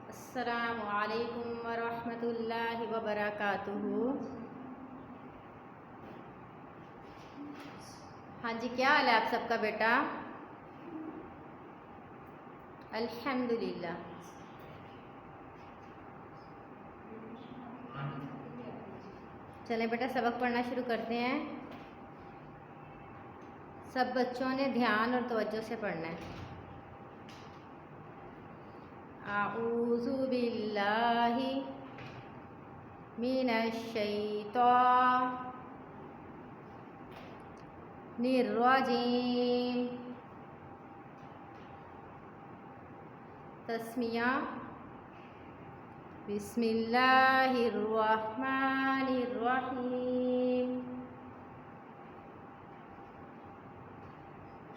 अस्सलामु अलैकुम वरहमतुल्लाहि वबरकातुहू। हाँ जी, क्या हाल है आप सबका बेटा? अल्हम्दुलिल्लाह। चलें बेटा, सबक पढ़ना शुरू करते हैं। सब बच्चों ने ध्यान और तवज्जो से पढ़ना है। आऊज़ु बिल्लाहि मिनश शैतानिर रजीम। तस्मिया बिस्मिल्लाहिर्रहमानिर्रहीम।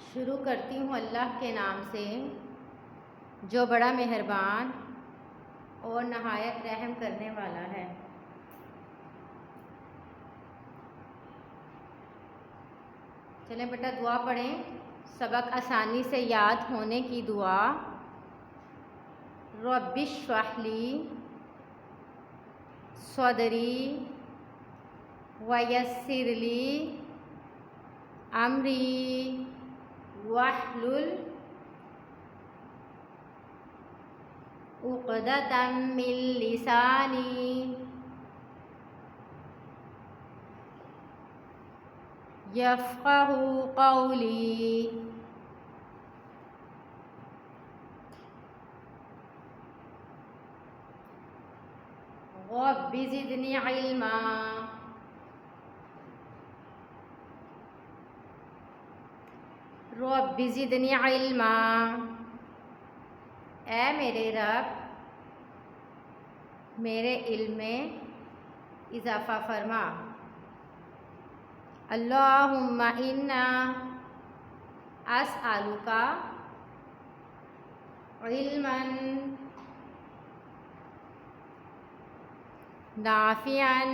शुरू करती हूँ अल्लाह के नाम से जो बड़ा मेहरबान और नहायत रहम करने वाला है। चलें बेटा, दुआ पढ़ें। सबक आसानी से याद होने की दुआ। रब्बिश्रहली सदरी वयस्सिरली अमरी वहलुल उक़दतम मिन लिसानी यफ़क़हू क़ौली। रब्बि ज़िदनी इल्मा। रब्बि ज़िदनी इल्मा। ऐ मेरे रब, मेरे इल्म में इजाफ़ा फरमा। अल्लाहुम्मा इन्ना अस्अलुका इल्मन नाफ़िअन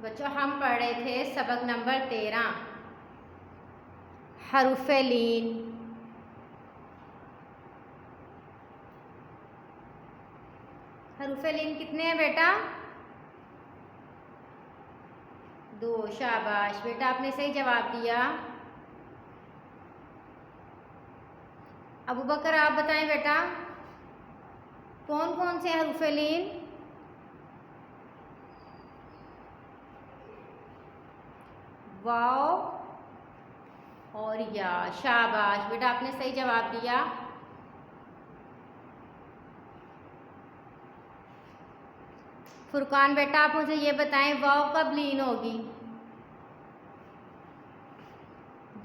बच्चों, हम पढ़ रहे थे सबक नंबर 13 हरुफ़े लीन। हरुफ़े लीन कितने हैं बेटा? 2। शाबाश बेटा, आपने सही जवाब दिया। अबू बकर, आप बताएं बेटा, कौन कौन से हरुफ़े लीन? वाव और या। शाबाश बेटा, आपने सही जवाब दिया। फुरकान बेटा, आप मुझे ये बताएं, वाव कब लीन होगी?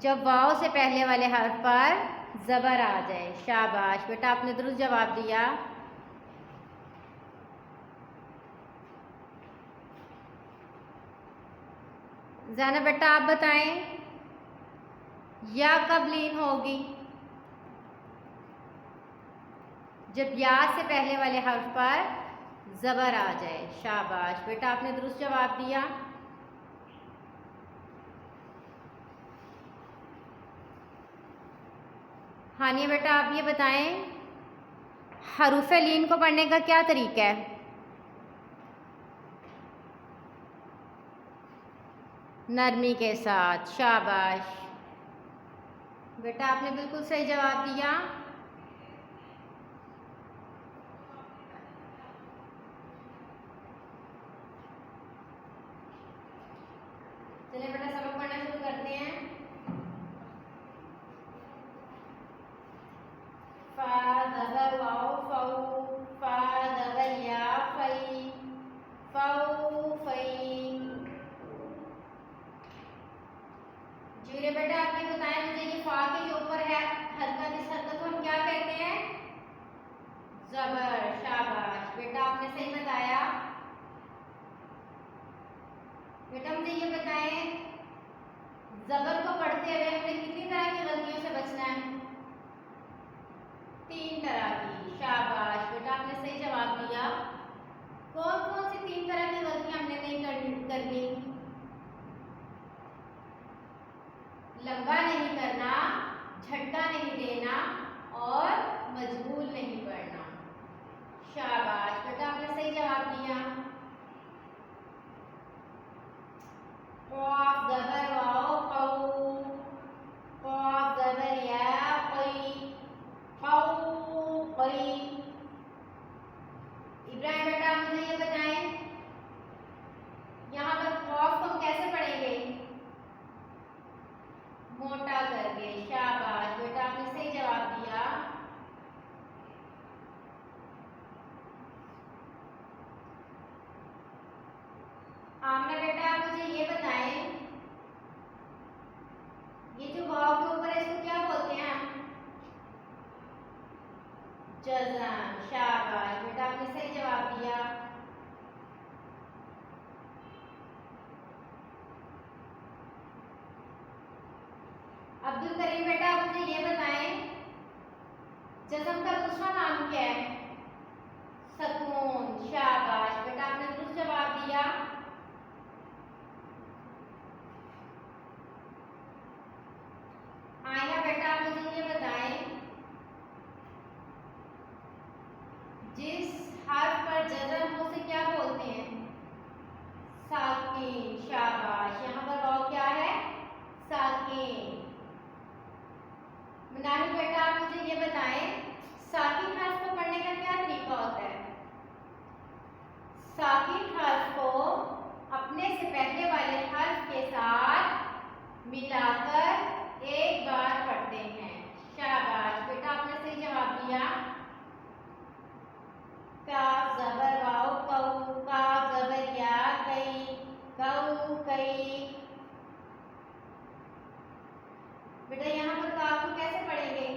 जब वाव से पहले वाले हर्फ पर ज़बर आ जाए। शाबाश बेटा, आपने दुरुस्त जवाब दिया। ज़ैनब बेटा, आप बताएं, या कब लीन होगी? जब या से पहले वाले हर्फ पर ज़बर आ जाए। शाबाश बेटा, आपने दुरुस्त जवाब दिया। हानिया बेटा, आप ये बताएं, हरुफ़े लीन को पढ़ने का क्या तरीका है? नरमी के साथ। शाबाश बेटा, आपने बिल्कुल सही जवाब दिया। चलिए बेटा, सबक पढ़ना शुरू करते हैं। फा ज़बर वाव फऊ, फा ज़बर या फई, फऊ फई। जी बेटा, आप ये बताएं मुझे, ये फा के जो ऊपर है हरकत, इस हरकत को हम क्या कहते हैं? ज़बर। शाबाश बेटा, आपने सही बताया। बेटा, मुझे ये बताएं, ज़बर को पढ़ते हुए हमें कितनी तरह की गलतियों से बचना है? 3 तरह की। शाबाश बेटा, आपने सही जवाब दिया। कौन कौन सी 3 तरह की गलतियां हमने नहीं करनी? लंबा नहीं करना, झटका नहीं देना और मजबूर नहीं करना। शाबाश बेटा, आपने सही जवाब दिया। कॉफ ज़बर वाओ कौ, कॉफ ज़बर या क़ई, कौ क़ई। इब्राहिम बेटा, आप मुझे ये बताएं, यहाँ पर कॉफ को हम कैसे पढ़ेंगे? मोटा करके। शाबाश बेटा, आपने सही जवाब दिया। आमना बेटा, आप मुझे ये बताएं, ये जो वाव के ऊपर है इसको क्या बोलते हैं हम? जज़म। शाबाश बेटा, आपने सही जवाब दिया। अब्दुल करीम बेटा, आप मुझे ये बताएं, जज़म का दूसरा नाम क्या है? सकून। शाबाश बेटा, आपने दुरुस्त जवाब दिया। आयना बेटा, आप मुझे ये बताएं, जिस हर्फ पर जज़म हो उसे क्या बोलते हैं? साकिन। शाबाश, यहाँ पर वाव क्या है? साकिन। मुनाहिद बेटा, आप मुझे ये बताएं, साकिन हर्फ को पढ़ने का क्या तरीका होता है? साकिन हर्फ को अपने से पहले वाले हर्फ के साथ मिलाकर एक बार पढ़ते हैं। शाबाश बेटा, आपने सही जवाब दिया। काफ ज़बर वाओ कौ, काफ ज़बर या कई, कौ कई। बेटा, यहाँ पर काफ को कैसे पढ़ेंगे?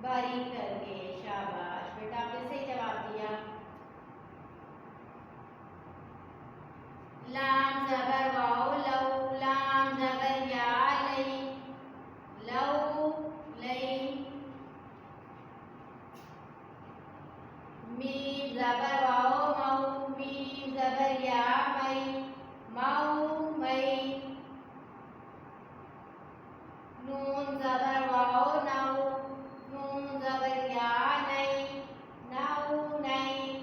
बारीक करके। शाबाश बेटा, आपने सही जवाब दिया। लाम ज़बर वाओ लौ, लाम ज़बर या लई, लौ लई। मीम ज़बर वाओ मऊ, मीम ज़बर या मई, मऊ मई। नून ज़बर वाओ नौ, नून ज़बर या नई, नौ नई।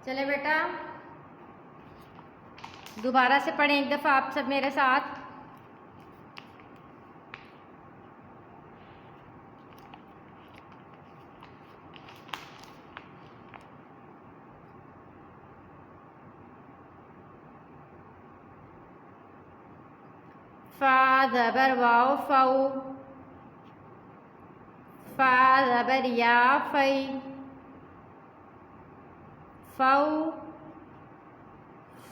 चले बेटा, दोबारा से पढ़ें एक दफ़ा आप सब मेरे साथ। फा ज़बर वाओ फ़ौ, फा ज़बर या फ़ई, फ़ौ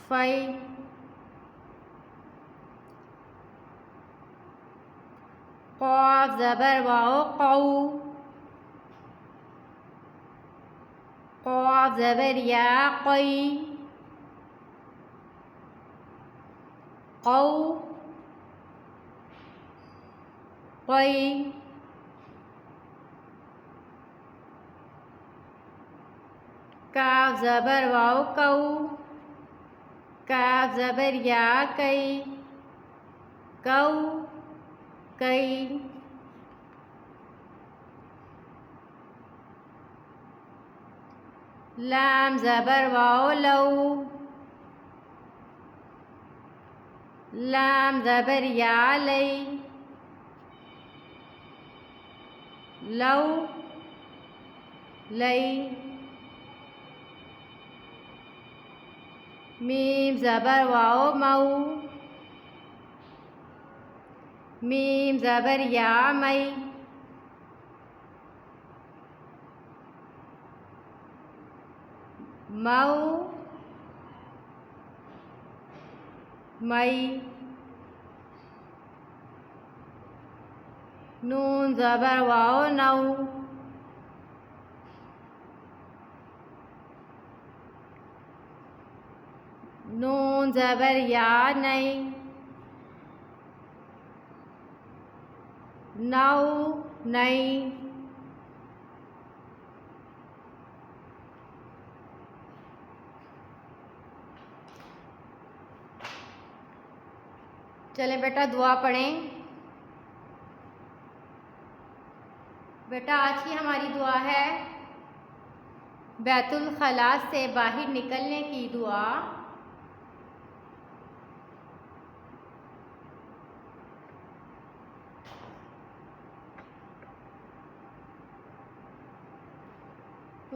फ़ई। क़ाफ़ ज़बर वाओ क़ौ, क़ाफ़ ज़बर या क़ई, क़ौ क़ई। काफ ज़बर वाओ कौ, काफ ज़बर या कई, कौ कई। लाम ज़बर वाओ लौ, लाम ज़बर या लई, लौ लई। मीम ज़बर वाओ मऊ, मीम ज़बर या मई, मऊ मई। नून ज़बर वाओ नौ, नून ज़बर या नई, नौ नई। चलें बेटा दुआ पढ़ें। बेटा आज की हमारी दुआ है बैतुल खला से बाहर निकलने की दुआ।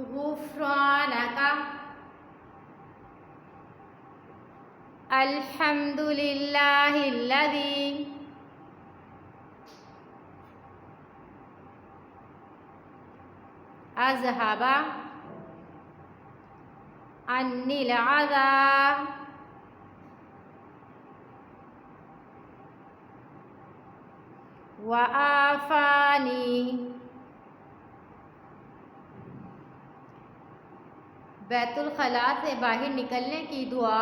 गुफ्रानका अल्हम्दुलिल्लाहिल्लज़ी अज़हबा अन्निल अज़ा व आफ़ानी। बैतुल खला से बाहर निकलने की दुआ।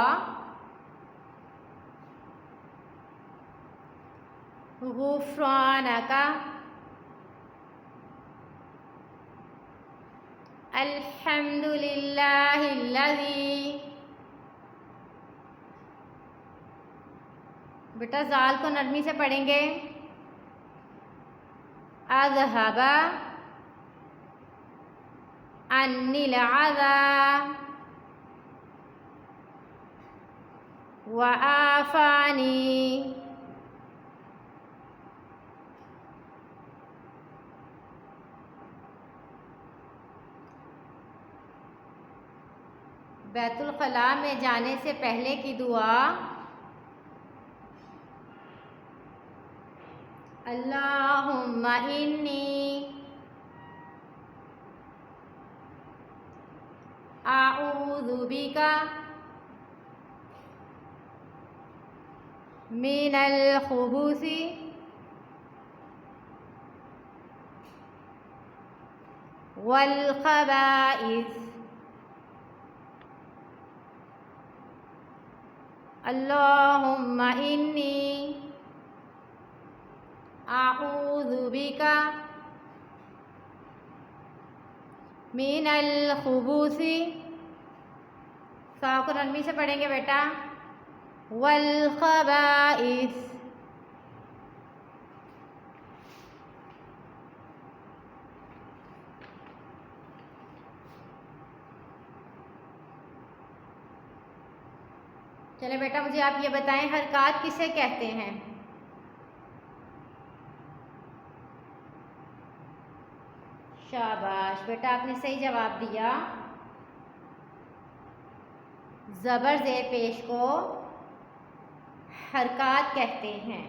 गुफ्रानका अल्हम्दुलिल्लाहिल्लज़ी। बेटा जाल को नरमी से पढ़ेंगे। अज़हबा अन्निल अज़ा व आफ़ानी। बैतुल खला में जाने से पहले की दुआ। अल्लाहुम्मा इन्नी आऊज़ु बिका मिनल खुबूसी वल खबाइस। अल्लाहुम्मा इन्नी आऊज़ु बिका मिनल खुबूसी। सा को नरमी से पढ़ेंगे बेटा। वल खबाइस। चले बेटा मुझे आप ये बताएं हरकत किसे कहते हैं? शाबाश बेटा आपने सही जवाब दिया। ज़बर ज़ेर पेश को हरकत कहते हैं।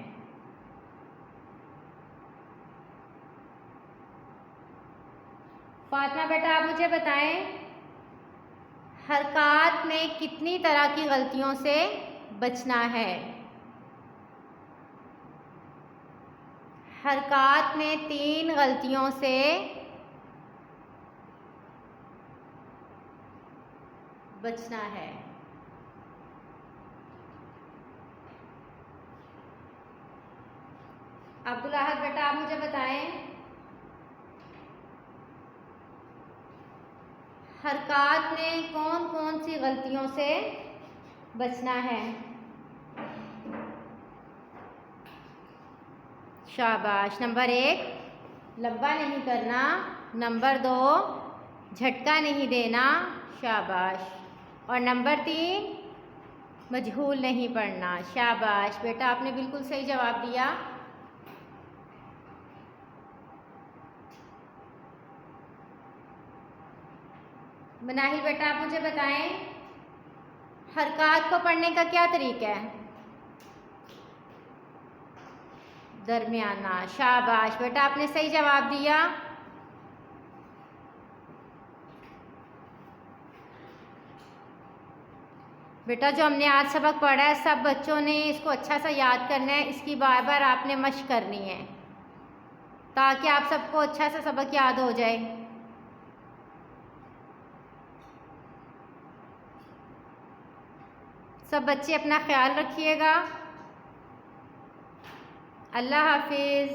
फातिमा बेटा आप मुझे बताएं हरकत में कितनी तरह की गलतियों से बचना है? हरकत में 3 गलतियों से बचना है। अब्दुल अहद बेटा आप मुझे बताएं हरकत में कौन कौन सी गलतियों से बचना है? शाबाश। नंबर 1 लंबा नहीं करना। नंबर 2 झटका नहीं देना। शाबाश। और नंबर 3 मजहूल नहीं पढ़ना। शाबाश बेटा आपने बिल्कुल सही जवाब दिया। मनाहिल बेटा आप मुझे बताएं हरकत को पढ़ने का क्या तरीका है? दरमियाना। शाबाश बेटा आपने सही जवाब दिया। बेटा जो हमने आज सबक पढ़ा है सब बच्चों ने इसको अच्छा सा याद करना है। इसकी बार बार आपने मश्क करनी है ताकि आप सबको अच्छा सा सबक याद हो जाए। सब बच्चे अपना ख्याल रखिएगा। अल्लाह हाफिज़।